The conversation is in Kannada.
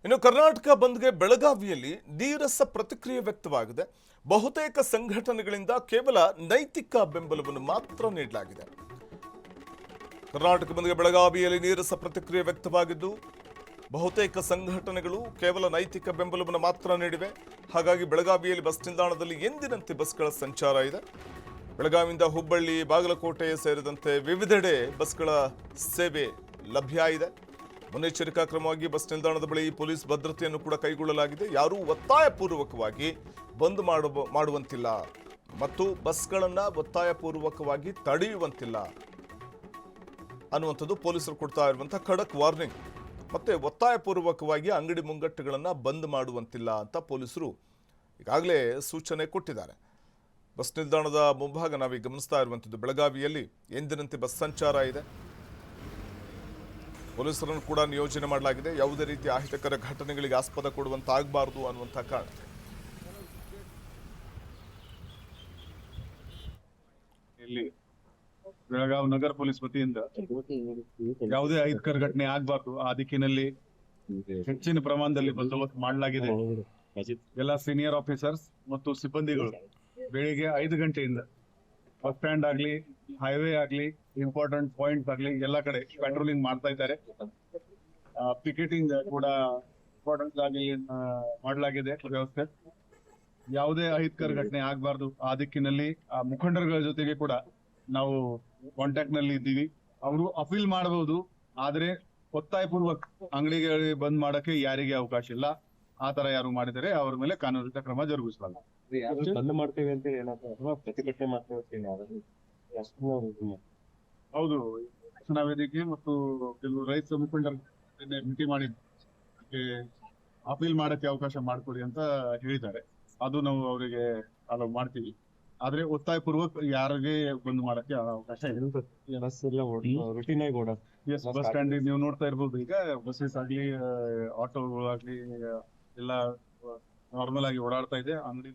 ಇನ್ನು ಕರ್ನಾಟಕ ಬಂದ್ಗೆ ಬೆಳಗಾವಿಯಲ್ಲಿ ನೀರಸ ಪ್ರತಿಕ್ರಿಯೆ ವ್ಯಕ್ತವಾಗಿದೆ. ಬಹುತೇಕ ಸಂಘಟನೆಗಳಿಂದ ಕೇವಲ ನೈತಿಕ ಬೆಂಬಲವನ್ನು ಮಾತ್ರ ನೀಡಲಾಗಿದೆ. ಕರ್ನಾಟಕ ಬಂದ್ಗೆ ಬೆಳಗಾವಿಯಲ್ಲಿ ನೀರಸ ಪ್ರತಿಕ್ರಿಯೆ ವ್ಯಕ್ತವಾಗಿದ್ದು, ಬಹುತೇಕ ಸಂಘಟನೆಗಳು ಕೇವಲ ನೈತಿಕ ಬೆಂಬಲವನ್ನು ಮಾತ್ರ ನೀಡಿವೆ. ಹಾಗಾಗಿ ಬೆಳಗಾವಿಯಲ್ಲಿ ಬಸ್ ನಿಲ್ದಾಣದಲ್ಲಿ ಎಂದಿನಂತೆ ಬಸ್ಗಳ ಸಂಚಾರ ಇದೆ. ಬೆಳಗಾವಿಯಿಂದ ಹುಬ್ಬಳ್ಳಿ, ಬಾಗಲಕೋಟೆ ಸೇರಿದಂತೆ ವಿವಿಧೆಡೆ ಬಸ್ಗಳ ಸೇವೆ ಲಭ್ಯ ಇದೆ. ಮುನ್ನೆಚ್ಚರಿಕಾ ಕ್ರಮವಾಗಿ ಬಸ್ ನಿಲ್ದಾಣದ ಬಳಿ ಪೊಲೀಸ್ ಭದ್ರತೆಯನ್ನು ಕೂಡ ಕೈಗೊಳ್ಳಲಾಗಿದೆ. ಯಾರೂ ಒತ್ತಾಯಪೂರ್ವಕವಾಗಿ ಬಂದ್ ಮಾಡುವಂತಿಲ್ಲ ಮತ್ತು ಬಸ್ಗಳನ್ನು ಒತ್ತಾಯಪೂರ್ವಕವಾಗಿ ತಡೆಯುವಂತಿಲ್ಲ ಅನ್ನುವಂಥದ್ದು ಪೊಲೀಸರು ಕೊಡ್ತಾ ಇರುವಂತಹ ಖಡಕ್ ವಾರ್ನಿಂಗ್. ಮತ್ತೆ ಒತ್ತಾಯಪೂರ್ವಕವಾಗಿ ಅಂಗಡಿ ಮುಂಗಟ್ಟುಗಳನ್ನು ಬಂದ್ ಮಾಡುವಂತಿಲ್ಲ ಅಂತ ಪೊಲೀಸರು ಈಗಾಗಲೇ ಸೂಚನೆ ಕೊಟ್ಟಿದ್ದಾರೆ. ಬಸ್ ನಿಲ್ದಾಣದ ಮುಂಭಾಗ ನಾವೀಗ ಗಮನಿಸ್ತಾ ಇರುವಂಥದ್ದು ಬೆಳಗಾವಿಯಲ್ಲಿ ಎಂದಿನಂತೆ ಬಸ್ ಸಂಚಾರ ಇದೆ. ಪೊಲೀಸರನ್ನು ಕೂಡ ನಿಯೋಜನೆ ಮಾಡಲಾಗಿದೆ. ಯಾವುದೇ ರೀತಿಯ ಅಹಿತಕರ ಘಟನೆಗಳಿಗೆ ಆಸ್ಪದ ಕೊಡುವಂತಾಗಬಾರದು ಅನ್ನುವಂಥ ಕಾರಣ. ಇಲ್ಲಿ ಬೆಳಗಾವಿ ನಗರ ಪೊಲೀಸ್ ವತಿಯಿಂದ ಯಾವುದೇ ಅಹಿತಕರ ಘಟನೆ ಆಗಬಾರ್ದು ಆ ದಿಕ್ಕಿನಲ್ಲಿ ಹೆಚ್ಚಿನ ಪ್ರಮಾಣದಲ್ಲಿ ಬಂದೋಬಸ್ತ್ ಮಾಡಲಾಗಿದೆ. ಎಲ್ಲ ಸೀನಿಯರ್ ಆಫೀಸರ್ಸ್ ಮತ್ತು ಸಿಬ್ಬಂದಿಗಳು ಬೆಳಿಗ್ಗೆ 5 ಗಂಟೆಯಿಂದ ಬಸ್ ಸ್ಟ್ಯಾಂಡ್ ಆಗ್ಲಿ, ಹೈವೇ ಆಗ್ಲಿ, ಇಂಪಾರ್ಟೆಂಟ್ ಪಾಯಿಂಟ್ಸ್ ಆಗ್ಲಿ ಎಲ್ಲ ಕಡೆ ಪೆಟ್ರೋಲಿಂಗ್ ಮಾಡ್ತಾ ಇದ್ದಾರೆ. ಪಿಕೆಟಿಂಗ್ ಕೂಡ ಇಂಪಾರ್ಟೆಂಟ್ ಆಗಿ ಮಾಡಲಾಗಿದೆ ವ್ಯವಸ್ಥೆ. ಯಾವುದೇ ಅಹಿತಕರ ಘಟನೆ ಆಗಬಾರ್ದು ಆ ದಿಕ್ಕಿನಲ್ಲಿ ಆ ಮುಖಂಡರುಗಳ ಜೊತೆಗೆ ಕೂಡ ನಾವು ಕಾಂಟ್ಯಾಕ್ಟ್ ನಲ್ಲಿ ಇದ್ದೀವಿ. ಅವರು ಅಪೀಲ್ ಮಾಡಬಹುದು, ಆದ್ರೆ ಒತ್ತಾಯಪೂರ್ವಕ ಅಂಗಡಿಗಳಿಗೆ ಬಂದ್ ಮಾಡಕ್ಕೆ ಯಾರಿಗೆ ಅವಕಾಶ ಇಲ್ಲ. ಆ ತರ ಯಾರು ಮಾಡಿದರೆ ಅವರ ಮೇಲೆ ಕಾನೂನಿನ ಕ್ರಮ ಜರುಗಿಸಲಾಗುತ್ತೆ. ಬಂದ್ ಮಾಡ್ತೇವೆ ಅಂತ ಏನಾದ್ರು ಪ್ರತಿಭಟನೆ ಮಾಡ್ತೇವೆ. ಹೌದು, ರಕ್ಷಣಾ ವೇದಿಕೆ ಮತ್ತು ಕೆಲವು ರೈತ ಮುಖಂಡರು ಭೇಟಿ ಮಾಡಿ ಅಪೀಲ್ ಮಾಡಕ್ಕೆ ಅವಕಾಶ ಮಾಡಿಕೊಡಿ ಅಂತ ಹೇಳಿದ್ದಾರೆ. ಅದು ನಾವು ಅವರಿಗೆ ಅಲೋ ಮಾಡ್ತೀವಿ. ಆದ್ರೆ ಒತ್ತಾಯಪೂರ್ವಕ ಯಾರಿಗೆ ಬಂದ್ ಮಾಡಕ್ಕೆ ಅವಕಾಶ ಇಲ್ಲ. ರುಟೀನ್ ಆಗಿ ಓಡ ಬಸ್ ಸ್ಟ್ಯಾಂಡ್ ನೀವು ನೋಡ್ತಾ ಇರ್ಬೋದು. ಈಗ ಬಸ್ಸಸ್ ಆಗ್ಲಿ, ಆಟೋಗಳಾಗ್ಲಿ ಎಲ್ಲ ನಾರ್ಮಲ್ ಆಗಿ ಓಡಾಡ್ತಾ ಇದೆ. ಅಂಗಡಿ